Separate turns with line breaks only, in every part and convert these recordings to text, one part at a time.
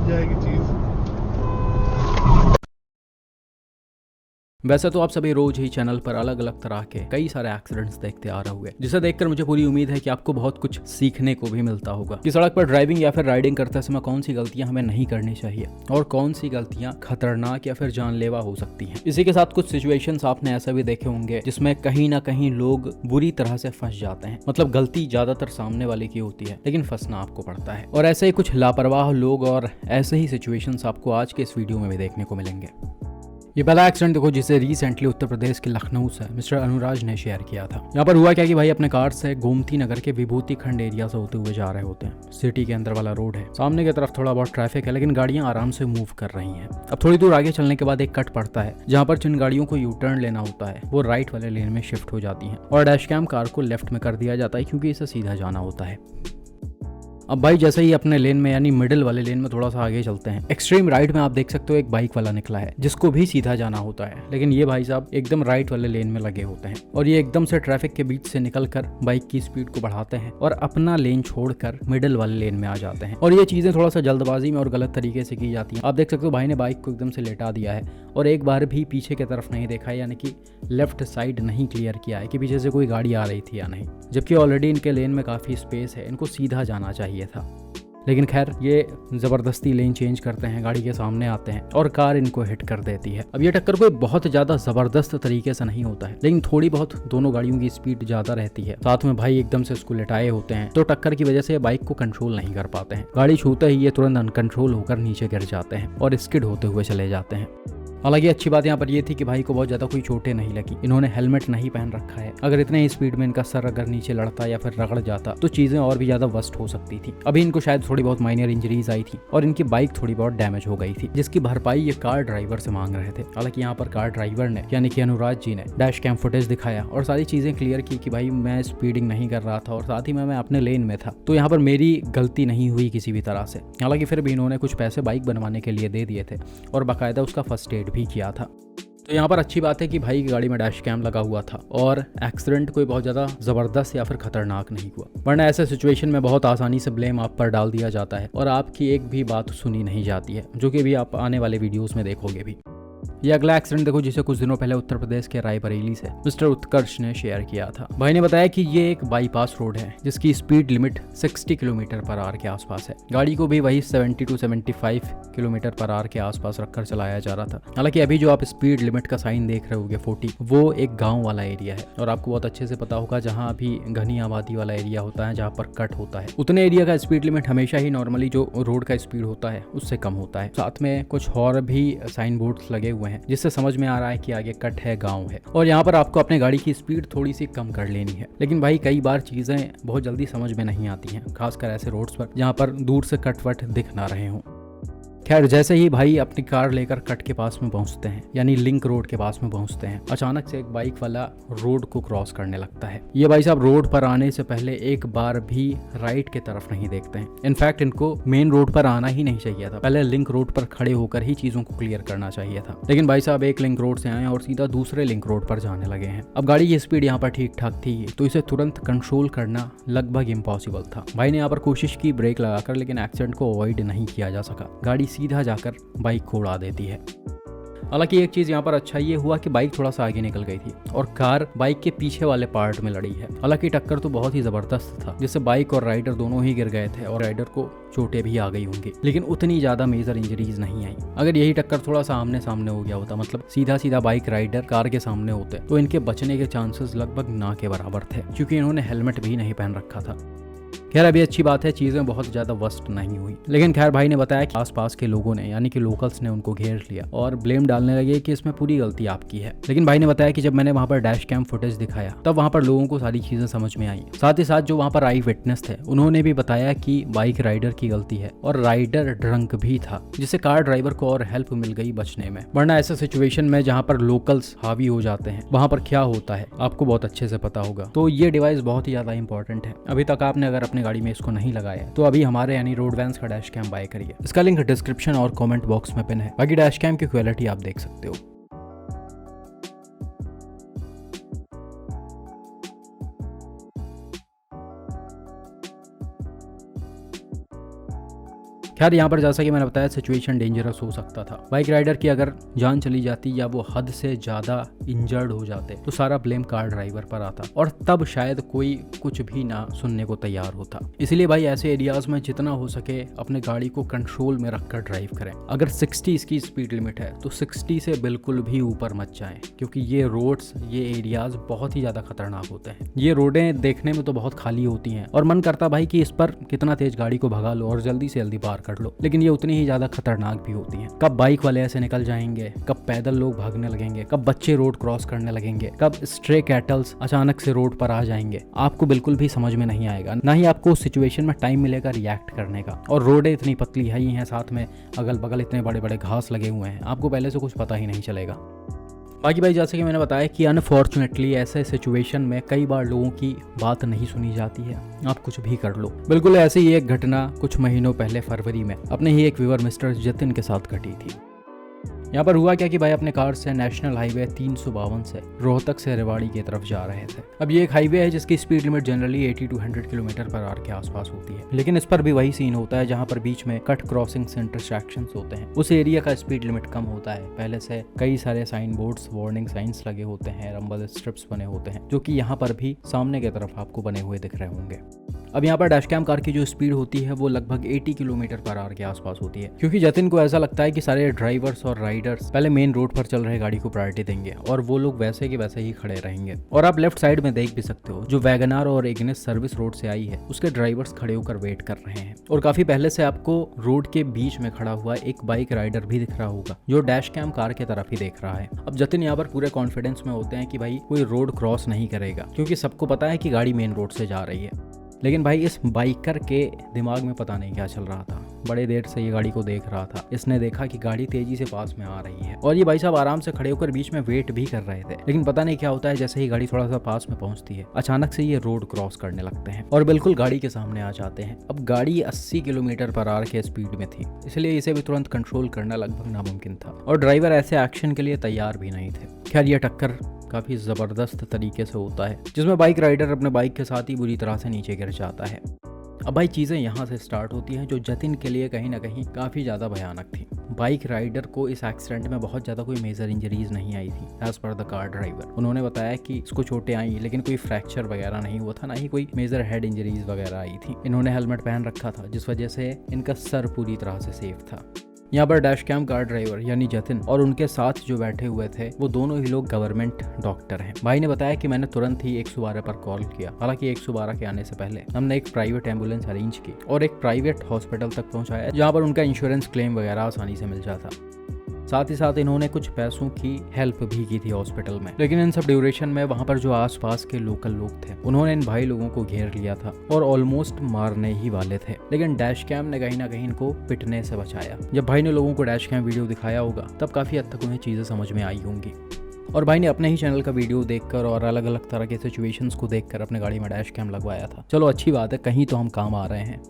जाएगी चीज।
वैसे तो आप सभी रोज ही चैनल पर अलग अलग तरह के कई सारे एक्सीडेंट्स देखते आ रहे होंगे, जिसे देखकर मुझे पूरी उम्मीद है कि आपको बहुत कुछ सीखने को भी मिलता होगा कि सड़क पर ड्राइविंग या फिर राइडिंग करते समय कौन सी गलतियां हमें नहीं करनी चाहिए और कौन सी गलतियां खतरनाक या फिर जानलेवा हो सकती हैं। इसी के साथ कुछ सिचुएशंस आपने ऐसे भी देखे होंगे जिसमें कहीं ना कहीं लोग बुरी तरह से फंस जाते हैं। मतलब गलती ज्यादातर सामने वाले की होती है लेकिन फंसना आपको पड़ता है। और ऐसे ही कुछ लापरवाह लोग और ऐसे ही सिचुएशंस आपको आज के इस वीडियो में भी देखने को मिलेंगे। ये पहला एक्सीडेंट देखो जिसे रिसेंटली उत्तर प्रदेश के लखनऊ से मिस्टर अनुराज ने शेयर किया था। यहाँ पर हुआ क्या कि भाई अपने कार से गोमती नगर के विभूति खंड एरिया से होते हुए जा रहे होते हैं। सिटी के अंदर वाला रोड है, सामने की तरफ थोड़ा बहुत ट्रैफिक है लेकिन गाड़ियां आराम से मूव कर रही हैं। अब थोड़ी दूर आगे चलने के बाद एक कट पड़ता है जहाँ पर जिन गाड़ियों को यू टर्न लेना होता है वो राइट वाले लेन में शिफ्ट हो जाती है और डैश कैम कार को लेफ्ट में कर दिया जाता है क्योंकि इसे सीधा जाना होता है। अब भाई जैसे ही अपने लेन में यानी मिडिल वाले लेन में थोड़ा सा आगे चलते हैं, एक्सट्रीम राइट में आप देख सकते हो एक बाइक वाला निकला है जिसको भी सीधा जाना होता है, लेकिन ये भाई साहब एकदम राइट वाले लेन में लगे होते हैं और ये एकदम से ट्रैफिक के बीच से निकलकर बाइक की स्पीड को बढ़ाते हैं और अपना लेन छोड़कर मिडिल वाले लेन में आ जाते हैं। और ये चीजें थोड़ा सा जल्दबाजी में और गलत तरीके से की जाती हैं। आप देख सकते हो भाई ने बाइक को एकदम से लेटा दिया है और एक बार भी पीछे की तरफ नहीं देखा है, यानी कि लेफ्ट साइड नहीं क्लियर किया है कि पीछे से कोई गाड़ी आ रही थी या नहीं, जबकि ऑलरेडी इनके लेन में काफी स्पेस है, इनको सीधा जाना चाहिए था। लेकिन खैर ये जबरदस्ती लेन चेंज करते हैं, गाड़ी के सामने आते हैं और कार इनको हिट कर देती है। अब ये टक्कर कोई बहुत ज्यादा जबरदस्त तरीके से नहीं होता है लेकिन थोड़ी बहुत दोनों गाड़ियों की स्पीड ज्यादा रहती है, साथ में भाई एकदम से इसको लेटाए होते हैं तो टक्कर की वजह से बाइक को कंट्रोल नहीं कर पाते हैं। गाड़ी छूते ही ये तुरंत अनकंट्रोल होकर नीचे गिर जाते हैं और स्किड होते हुए चले जाते हैं। हालांकि अच्छी बात यहाँ पर ये थी कि भाई को बहुत ज्यादा कोई चोटें नहीं लगी, इन्होंने हेलमेट नहीं पहन रखा है। अगर इतने ही स्पीड में इनका सर अगर नीचे लड़ता या फिर रगड़ जाता तो चीजें और भी ज्यादा वर्स्ट हो सकती थी। अभी इनको शायद थोड़ी बहुत माइनर इंजरीज आई थी और इनकी बाइक थोड़ी बहुत डैमेज हो गई थी, जिसकी भरपाई ये कार ड्राइवर से मांग रहे थे। हालांकि यहाँ पर कार ड्राइवर ने यानी कि अनुराज जी ने डैश कैम फुटेज दिखाया और सारी चीजें क्लियर की कि भाई मैं स्पीडिंग नहीं कर रहा था और साथ ही मैं अपने लेन में था, तो यहाँ पर मेरी गलती नहीं हुई किसी भी तरह से। हालांकि फिर भी इन्होंने कुछ पैसे बाइक बनवाने के लिए दे दिए थे और बाकायदा उसका फर्स्ट एड भी किया था। तो यहाँ पर अच्छी बात है कि भाई की गाड़ी में डैश कैम लगा हुआ था और एक्सीडेंट कोई बहुत ज़्यादा ज़बरदस्त या फिर खतरनाक नहीं हुआ, वरना ऐसे सिचुएशन में बहुत आसानी से ब्लेम आप पर डाल दिया जाता है और आपकी एक भी बात सुनी नहीं जाती है, जो कि भी आप आने वाले वीडियोस में देखोगे भी। ये अगला एक्सीडेंट देखो जिसे कुछ दिनों पहले उत्तर प्रदेश के रायबरेली से मिस्टर उत्कर्ष ने शेयर किया था। भाई ने बताया कि ये एक बाईपास रोड है जिसकी speed limit 60 kilometre per hour के आसपास है। गाड़ी को भी वही 70 to 75 किलोमीटर पर आवर के आसपास रखकर चलाया जा रहा था। हालांकि अभी जो आप स्पीड लिमिट का साइन देख रहे होगे 40, वो एक गाँव वाला एरिया है और आपको बहुत अच्छे से पता होगा जहाँ अभी घनी आबादी वाला एरिया होता है, जहाँ पर कट होता है, उतने एरिया का स्पीड लिमिट हमेशा ही नॉर्मली जो रोड का स्पीड होता है उससे कम होता है। साथ में कुछ और भी साइन बोर्ड लगे हुए हैं जिससे समझ में आ रहा है कि आगे कट है, गांव है और यहाँ पर आपको अपने गाड़ी की स्पीड थोड़ी सी कम कर लेनी है। लेकिन भाई कई बार चीजें बहुत जल्दी समझ में नहीं आती हैं, खासकर ऐसे रोड्स पर जहाँ पर दूर से कट वट दिख ना रहे हों। खैर जैसे ही भाई अपनी कार लेकर कट के पास में पहुंचते हैं यानी लिंक रोड के पास में पहुंचते हैं, अचानक से एक बाइक वाला रोड को क्रॉस करने लगता है। ये भाई साहब रोड पर आने से पहले एक बार भी राइट की तरफ नहीं देखते हैं। इनफैक्ट इनको मेन रोड पर आना ही नहीं चाहिए था, पहले लिंक रोड पर खड़े होकर ही चीजों को क्लियर करना चाहिए था। लेकिन भाई साहब एक लिंक रोड से आए और सीधा दूसरे लिंक रोड पर जाने लगे हैं। अब गाड़ी की स्पीड यहाँ पर ठीक ठाक थी तो इसे तुरंत कंट्रोल करना लगभग इम्पॉसिबल था। भाई ने यहाँ पर कोशिश की ब्रेक लगाकर, लेकिन एक्सीडेंट को अवॉइड नहीं किया जा सका। गाड़ी सीधा जाकर बाइक को उड़ा देती है। हालांकि एक चीज यहाँ पर अच्छा ये हुआ कि बाइक थोड़ा सा आगे निकल गई थी और कार बाइक के पीछे वाले पार्ट में लड़ी है। हालांकि टक्कर तो बहुत ही जबरदस्त था जिससे बाइक और राइडर दोनों ही गिर गए थे और राइडर को चोटें भी आ गई होंगी, लेकिन उतनी ज्यादा मेजर इंजरीज नहीं आई। अगर यही टक्कर थोड़ा सा आमने सामने हो गया होता, मतलब सीधा सीधा बाइक राइडर कार के सामने होते, तो इनके बचने के चांसेस लगभग ना के बराबर थे क्योंकि इन्होंने हेलमेट भी नहीं पहन रखा था। खैर अभी अच्छी बात है, चीजें बहुत ज्यादा वर्स्ट नहीं हुई। लेकिन खैर भाई ने बताया कि आसपास के लोगों ने यानी कि लोकल्स ने उनको घेर लिया और ब्लेम डालने लगे कि इसमें पूरी गलती आपकी है। लेकिन भाई ने बताया कि जब मैंने वहां पर डैश कैम फुटेज दिखाया तब वहां पर लोगों को सारी चीजें समझ में आई। साथ ही साथ जो वहां पर आई विटनेस थे उन्होंने भी बताया कि बाइक राइडर की गलती है और राइडर ड्रंक भी था, जिससे कार ड्राइवर को और हेल्प मिल गई बचने में। वरना ऐसे सिचुएशन में जहाँ पर लोकल्स हावी हो जाते हैं वहां पर क्या होता है आपको बहुत अच्छे से पता होगा। तो ये डिवाइस बहुत ही ज्यादा इंपॉर्टेंट है। अभी तक आपने अगर अपनी गाड़ी में इसको नहीं लगाया तो अभी हमारे यानी रोड वैन्स का डैश कैम बाय करिए। इसका लिंक डिस्क्रिप्शन और कमेंट बॉक्स में पिन है। बाकी डैश कैम की क्वालिटी आप देख सकते हो। खैर यहाँ पर जैसा कि मैंने बताया सिचुएशन डेंजरस हो सकता था। बाइक राइडर की अगर जान चली जाती या वो हद से ज्यादा इंजर्ड हो जाते तो सारा ब्लेम कार ड्राइवर पर आता और तब शायद कोई कुछ भी ना सुनने को तैयार होता। इसलिए भाई ऐसे एरियाज में जितना हो सके अपने गाड़ी को कंट्रोल में रखकर ड्राइव करें। अगर 60 इसकी स्पीड लिमिट है तो 60 से बिल्कुल भी ऊपर मत जाएं, क्योंकि ये रोड्स, ये एरियाज बहुत ही ज्यादा खतरनाक होते हैं। ये रोडें देखने में तो बहुत खाली होती हैं और मन करता भाई कि इस पर कितना तेज गाड़ी को भगा लो और जल्दी से जल्दी पार कर लो, लेकिन ये उतनी ही ज्यादा खतरनाक भी होती हैं। कब बाइक वाले ऐसे निकल जाएंगे, कब पैदल लोग भागने लगेंगे, कब बच्चे रोड क्रॉस करने लगेंगे, कब स्ट्रे कैटल्स अचानक से रोड पर आ जाएंगे, आपको बिल्कुल भी समझ में नहीं आएगा। ना ही आपको उस सिचुएशन में टाइम मिलेगा रिएक्ट करने का। और रोडें इतनी पतली ही हैं, साथ में अगल बगल इतने बड़े बड़े घास लगे हुए हैं, आपको पहले से कुछ पता ही नहीं चलेगा। बाकी भाई जैसे कि मैंने बताया कि अनफॉर्चुनेटली ऐसे सिचुएशन में कई बार लोगों की बात नहीं सुनी जाती है, आप कुछ भी कर लो। बिल्कुल ऐसी ही एक घटना कुछ महीनों पहले फरवरी में अपने ही एक व्यूअर मिस्टर जतिन के साथ घटी थी। यहाँ पर हुआ क्या कि भाई अपने कार से नेशनल हाईवे 352 से रोहतक से रेवाड़ी की तरफ जा रहे थे। अब ये एक हाईवे है जिसकी speed limit generally 80 to 100 kilometre per hour के आसपास होती है, लेकिन इस पर भी वही सीन होता है जहाँ पर बीच में कट क्रॉसिंग्स इंटरसेक्शंस होते हैं। उस एरिया का स्पीड लिमिट कम होता है। पहले से कई सारे साइन बोर्ड्स, वार्निंग साइंस लगे होते हैं, रंबल स्ट्रिप्स बने होते हैं, जो कि यहाँ पर भी सामने की तरफ आपको बने हुए दिख रहे होंगे। अब यहाँ पर डैशकैम कार की जो स्पीड होती है वो लगभग 80 किलोमीटर पर आवर के आसपास होती है, क्योंकि जतिन को ऐसा लगता है कि सारे ड्राइवर्स और राइडर्स पहले मेन रोड पर चल रहे गाड़ी को प्रायोरिटी देंगे और वो लोग वैसे के वैसे ही खड़े रहेंगे। और आप लेफ्ट साइड में देख भी सकते हो, जो वैगनार और इग्निस सर्विस रोड से आई है उसके ड्राइवर्स खड़े होकर वेट कर रहे हैं। और काफी पहले से आपको रोड के बीच में खड़ा हुआ एक बाइक राइडर भी दिख रहा होगा जो डैशकैम कार की तरफ ही देख रहा है। अब जतिन यहाँ पर पूरे कॉन्फिडेंस में होते हैं कि भाई कोई रोड क्रॉस नहीं करेगा, क्योंकि सबको पता है कि गाड़ी मेन रोड से जा रही है। लेकिन भाई इस बाइकर के दिमाग में पता नहीं क्या चल रहा था। बड़े देर से ये गाड़ी को देख रहा था। इसने देखा कि गाड़ी तेजी से पास में आ रही है और ये भाई साहब आराम से खड़े होकर बीच में वेट भी कर रहे थे, लेकिन पता नहीं क्या होता है, जैसे ही गाड़ी थोड़ा सा पास में पहुंचती है अचानक से ये रोड क्रॉस करने लगते हैं और बिल्कुल गाड़ी के सामने आ जाते हैं। अब गाड़ी 80 किलोमीटर पर आवर के स्पीड में थी, इसलिए इसे भी तुरंत कंट्रोल करना लगभग नामुमकिन था और ड्राइवर ऐसे एक्शन के लिए तैयार भी नहीं थे। खैर ये टक्कर काफी जबरदस्त तरीके से होता है, जिसमें बाइक राइडर अपने बाइक के साथ ही बुरी तरह से नीचे गिर जाता है। अब भाई चीज़ें यहाँ से स्टार्ट होती हैं जो जतिन के लिए कहीं ना कहीं काफ़ी ज़्यादा भयानक थी। बाइक राइडर को इस एक्सीडेंट में बहुत ज़्यादा कोई मेजर इंजरीज नहीं आई थी as per the car driver. उन्होंने बताया कि इसको चोटें आई, लेकिन कोई फ्रैक्चर वगैरह नहीं हुआ था, ना ही कोई मेजर हेड इंजरीज वगैरह आई थी। इन्होंने हेलमेट पहन रखा था, जिस वजह से इनका सर पूरी तरह से सेफ था। यहाँ पर डैशकैम कार ड्राइवर यानी जतिन और उनके साथ जो बैठे हुए थे वो दोनों ही लोग गवर्नमेंट डॉक्टर हैं। भाई ने बताया कि मैंने तुरंत ही 112 पर कॉल किया। हालांकि 112 के आने से पहले हमने एक प्राइवेट एम्बुलेंस अरेंज की और एक प्राइवेट हॉस्पिटल तक पहुंचाया, जहाँ पर उनका इंश्योरेंस क्लेम वगैरह आसानी से मिल जाता। साथ ही साथ इन्होंने कुछ पैसों की हेल्प भी की थी हॉस्पिटल में। लेकिन इन सब ड्यूरेशन में वहाँ पर जो आसपास के लोकल लोग थे उन्होंने इन भाई लोगों को घेर लिया था और ऑलमोस्ट मारने ही वाले थे, लेकिन डैशकैम ने कहीं ना कहीं इनको पिटने से बचाया। जब भाई ने लोगों को डैशकैम वीडियो दिखाया होगा तब काफी हद तक उन्हें चीजें समझ में आई होंगी और भाई ने अपने ही चैनल का वीडियो देखकर और अलग अलग तरह के सिचुएशंस को देखकर अपने गाड़ी में डैशकैम लगवाया था। चलो अच्छी बात है, कहीं तो हम काम आ रहे हैं।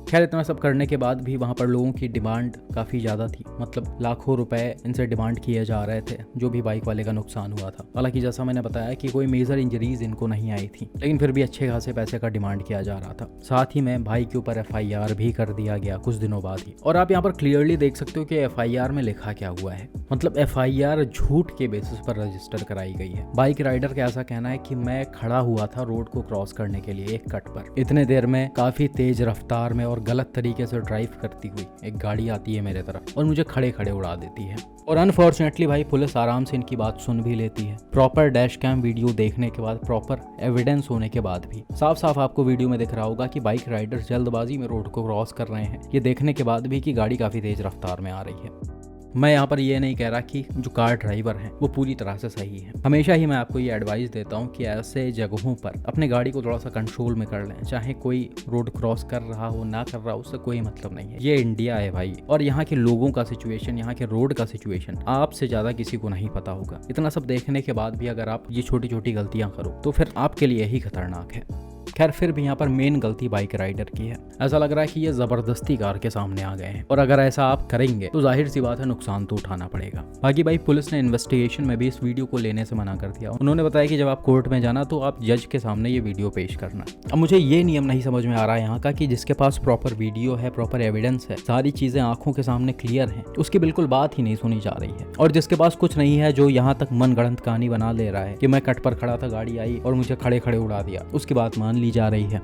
खैर इतना सब करने के बाद भी वहाँ पर लोगों की डिमांड काफ़ी ज़्यादा थी, मतलब लाखों रुपए इनसे डिमांड किए जा रहे थे जो भी बाइक वाले का नुकसान हुआ था। हालांकि जैसा मैंने बताया कि कोई मेजर इंजरीज इनको नहीं आई थी, लेकिन फिर भी अच्छे खासे पैसे का डिमांड किया जा रहा था। साथ ही में भाई के ऊपर FIR भी कर दिया गया कुछ दिनों बाद ही। और आप यहाँ पर क्लियरली देख सकते हो कि FIR में लिखा क्या हुआ है, मतलब FIR झूठ के बेसिस पर रजिस्टर कराई गई है। बाइक राइडर का ऐसा कहना है कि मैं खड़ा हुआ था रोड को क्रॉस करने के लिए एक कट पर, इतने देर में काफ़ी तेज रफ्तार में और गलत तरीके से ड्राइव करती हुई एक गाड़ी आती है मेरे तरफ और मुझे खड़े खड़े उड़ा देती है। और अनफॉर्चुनेटली भाई पुलिस आराम से इनकी बात सुन भी लेती है। प्रॉपर डैशकैम वीडियो देखने के बाद, प्रॉपर एविडेंस होने के बाद भी साफ साफ आपको वीडियो में दिख रहा होगा कि बाइक राइडर जल्दबाजी में रोड को क्रॉस कर रहे हैं, ये देखने के बाद भी कि गाड़ी काफ़ी तेज रफ्तार में आ रही है। मैं यहाँ पर ये नहीं कह रहा कि जो कार ड्राइवर हैं वो पूरी तरह से सही है। हमेशा ही मैं आपको ये एडवाइस देता हूँ कि ऐसे जगहों पर अपने गाड़ी को थोड़ा सा कंट्रोल में कर लें। चाहे कोई रोड क्रॉस कर रहा हो ना कर रहा हो, उससे कोई मतलब नहीं है। ये इंडिया है भाई, और यहाँ के लोगों का सिचुएशन, यहाँ के रोड का सिचुएशन आपसे ज़्यादा किसी को नहीं पता होगा। इतना सब देखने के बाद भी अगर आप ये छोटी छोटी गलतियाँ करो तो फिर आपके लिए ही खतरनाक है। खैर फिर भी यहाँ पर मेन गलती बाइक राइडर की है। ऐसा लग रहा है कि ये जबरदस्ती कार के सामने आ गए हैं और अगर ऐसा आप करेंगे तो जाहिर सी बात है नुकसान तो उठाना पड़ेगा। बाकी भाई पुलिस ने इन्वेस्टिगेशन में भी इस वीडियो को लेने से मना कर दिया। उन्होंने बताया कि जब आप कोर्ट में जाना तो आप जज के सामने ये वीडियो पेश करना। अब मुझे ये नियम नहीं समझ में आ रहा है यहाँ का कि जिसके पास प्रॉपर वीडियो है, प्रॉपर एविडेंस है, सारी चीजें आंखों के सामने क्लियर हैं, उसकी बिल्कुल बात ही नहीं सुनी जा रही है। और जिसके पास कुछ नहीं है, जो यहाँ तक मनगढ़ंत कहानी बना ले रहा है कि मैं कट पर खड़ा था, गाड़ी आई और मुझे खड़े खड़े उड़ा दिया, उसकी बात मान ली जा रही है।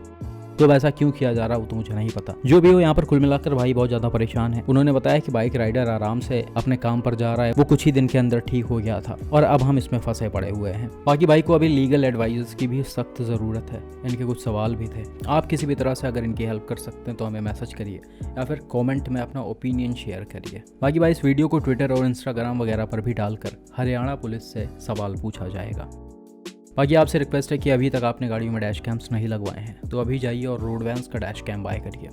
तो वैसा क्यों किया जा रहा वो तो मुझे नहीं पता। जो भी हो, यहाँ पर कुल मिलाकर भाई बहुत ज्यादा परेशान है। उन्होंने बताया कि बाइक राइडर आराम से अपने काम पर जा रहा है, वो कुछ ही दिन के अंदर ठीक हो गया था और अब हम इसमें फंसे पड़े हुए हैं। बाकी भाई को अभी लीगल एडवाइस की भी सख्त जरूरत है। इनके कुछ सवाल भी थे। आप किसी भी तरह से अगर इनकी हेल्प कर सकते हैं तो हमें मैसेज करिए या फिर कॉमेंट में अपना ओपिनियन शेयर करिए। बाकी भाई इस वीडियो को ट्विटर और इंस्टाग्राम वगैरह पर भी डालकर हरियाणा पुलिस से सवाल पूछा जाएगा। बाकी आपसे रिक्वेस्ट है कि अभी तक आपने गाड़ियों में डैश कैम्स नहीं लगवाए हैं तो अभी जाइए और रोड वैन्स का डैश कैम बाय करिए।